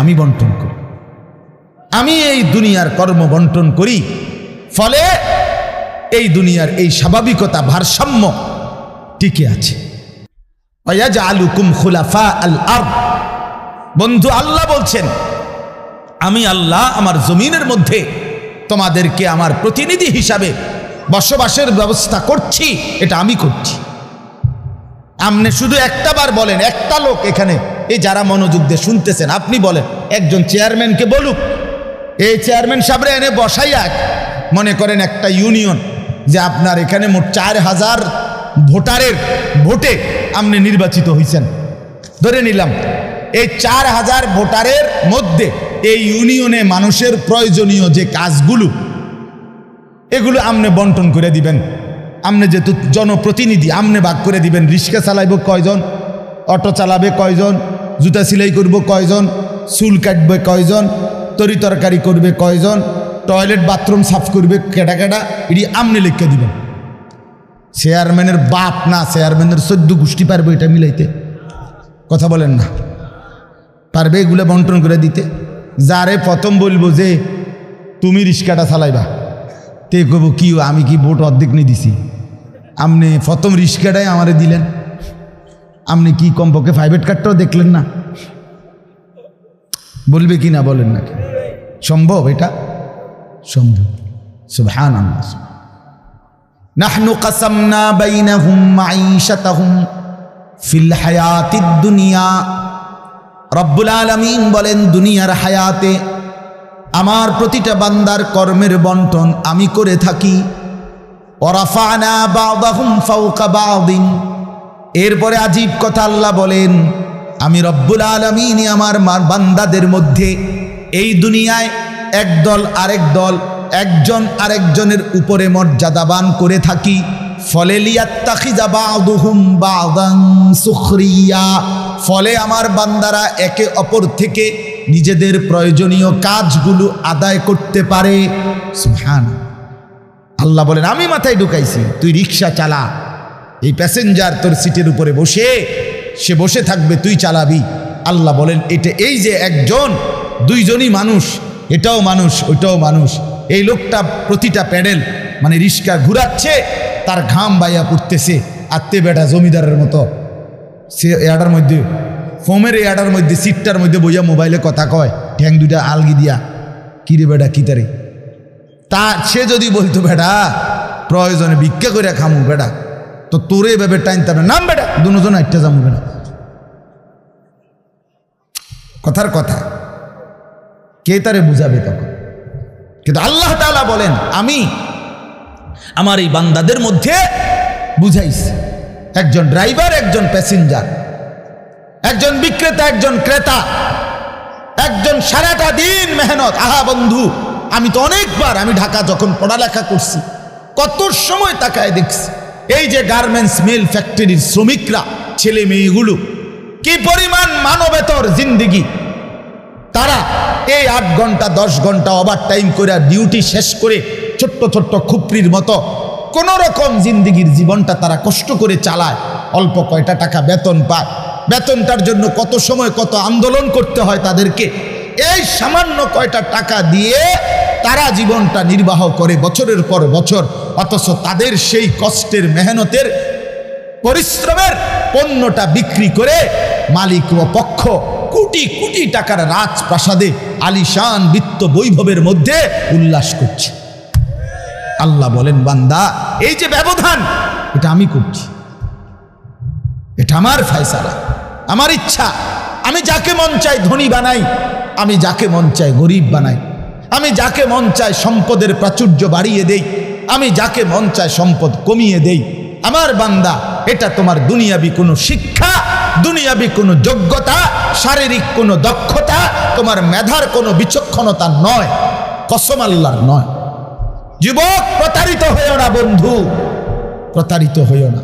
আমি বন্টন করি, আমি এই দুনিয়ার কর্ম বন্টন করি, ফলে এই দুনিয়ার এই স্বাভাবিকতা ভারসাম্য টিকে আছে। ওয়াজআলুকুম খুলাফা আল আরদ, বন্ধু আল্লাহ বলছেন আমি আল্লাহ আমার জমিনের মধ্যে তোমাদেরকে আমার প্রতিনিধি হিসাবে বসবাসের ব্যবস্থা করছি, এটা আমি করছি। আপনি শুধু একটা বার বলেন, একটা লোক এখানে এই যারা মনোযোগ দিয়ে শুনতেছেন, আপনি বলেন একজন চেয়ারম্যানকে বলুক, এই চেয়ারম্যান সাহেবরা এনে বসাইয়া, মনে করেন একটা ইউনিয়ন যে আপনার এখানে মোট 4000 ভোটারের ভোটে আপনি নির্বাচিত হয়েছেন, ধরে নিলাম এই 4000 ভোটারের মধ্যে এই ইউনিয়নে মানুষের প্রয়োজনীয় যে কাজগুলো এগুলো আপনি বন্টন করে দিবেন। আপনি যেহেতু জনপ্রতিনিধি, আপনি ভাগ করে দিবেন, রিক্সা চালাইব কয়জন, অটো চালাবে কয়জন, জুতা সেলাই করব কয়জন, চুল কাটবে কয়জন, তরি তরকারি করবে কয়জন, টয়লেট বাথরুম সাফ করবে কেডা কেডা, এটি আপনি লিখে দিবেন। চেয়ারম্যানের বাপ না, চেয়ারম্যানের 14 গোষ্ঠী পারবে এটা মিলাইতে? কথা বলেন না, পারবে এগুলো বন্টন করে দিতে? যারে প্রথম বলবো যে তুমি রিক্সাটা চালাইবা, তে কব কি আমি কি ভোট অর্ধেক নিয়ে দিছি, আপনি প্রথম রিক্সাটাই আমারে দিলেন, আপনি কি কমপক্ষে প্রাইভেট কার্ডটাও দেখলেন না? বলবে কি না বলেন না? সম্ভব? এটা সম্ভব। সুবহানাল্লাহ। নাহনু কাসামনা বাইনাহুম মাঈশাতাহুম ফিল হায়াতিদ দুনিয়া, রব্বুল আলামিন বলেন দুনিয়ার হায়াতে আমার প্রতিটা বান্দার কর্মের বন্টন আমি করে থাকি। ওয়ারাফা'না বা'দাহুম ফাওকা বা'দিন, এরপরে আজীব কথা আল্লাহ বলেন আমি রব্বুল আলামিন আমার বান্দাদের মধ্যে এই দুনিয়ায় একদল আরেক দল, একজন আরেকজনের উপরে মর্যাদাবান করে থাকি। ফলে লিয়াত্তাখিযা বা'দুহুম বা'দান সুখরিয়া, ফলে আমার বান্দারা একে অপর থেকে নিজেদের প্রয়োজনীয় কাজগুলো আদায় করতে পারে। সুবহানাল্লাহ। আল্লাহ বলেন আমি মাথায় ঢুকাইছি, তুই রিক্সা চালা, এই প্যাসেঞ্জার তোর সিটের উপরে বসে, সে বসে থাকবে, তুই চালাবি। আল্লাহ বলেন এটা এই যে একজন দুইজনই মানুষ, এটাও মানুষ ওইটাও মানুষ, এই লোকটা প্রতিটা প্যাডেল মানে রিক্সা ঘুরাচ্ছে, তার ঘাম বাইয়া পড়তেছে, আত্মে বেটা জমিদারের মতো সে এয়াটার মধ্যে ফোমের এয়াটার মধ্যে সিটটার মধ্যে বইয়া মোবাইলে কথা কয়, ঠ্যাং দুইটা আলগি দিয়া, কিরে বেটা কি তারে, তা সে যদি বলতো বেটা প্রয়োজনে ভিক্ষা করে খামু বেটা, তো তোরে এভাবে টাইনতে হবে, নাম বেটা দুজন একটা যাবো বেটা। কথার কথা, কে তারে বুঝাবে তখন? কিন্তু আল্লাহ তাআলা বলেন আমি আমার এই বান্দাদের মধ্যে বুঝাইছি, একজন ড্রাইভার, একজন প্যাসেঞ্জার, একজন বিক্রেতা, একজন ক্রেতা, একজন সারাটা দিন মেহনত। আহা বন্ধু, আমি তো অনেকবার, আমি ঢাকা যখন পড়ালেখা করছি কত সময় তাকায় দেখছি এই যে গার্মেন্টস মিল ফ্যাক্টরির শ্রমিকরা, ছেলে মেয়েগুলো কি পরিমাণ মানবেতর জিন্দেগি, তারা এই 8 ঘন্টা 10 ঘন্টা ওভার টাইম করে ডিউটি শেষ করে ছোট্ট ছোট্ট খুপড়ির মতো কোন রকম জিন্দেগির জীবনটা তারা কষ্ট করে চালায়, অল্প কয়টা টাকা বেতন পায়, বেতনটার জন্য কত সময় কত আন্দোলন করতে হয় তাদেরকে, এই সামান্য কয়টা টাকা দিয়ে তারা জীবনটা নির্বাহ করে বছরের পর বছর, অথচ তাদের সেই কষ্টের মেহনতের পরিশ্রমের পণ্যটা বিক্রি করে মালিক ও পক্ষ কোটি কোটি টাকার রাজপ্রাসাদে আলিশান বিত্ত বৈভবের মধ্যে উল্লাস করছে। আল্লাহ বলেন বান্দা এই যে ব্যবধান, এটা আমি করছি, এটা আমার ফয়সালা, আমার ইচ্ছা। আমি যাকে মন চাই ধনী বানাই, আমি যাকে মন চাই গরিব বানাই, আমি যাকে মন চাই সম্পদের প্রাচুর্য বাড়িয়ে দেই, আমি যাকে মন চাই সম্পদ কমিয়ে দেই। আমার বান্দা এটা তোমার দুনিয়াবি কোনো শিক্ষা, দুনিয়াবি কোনো যোগ্যতা, শারীরিক কোনো দক্ষতা, তোমার মেধার কোনো বিচক্ষণতা নয়, কসম আল্লাহর নয়। যুবক প্রতারিত হইও না বন্ধু, প্রতারিত হইও না।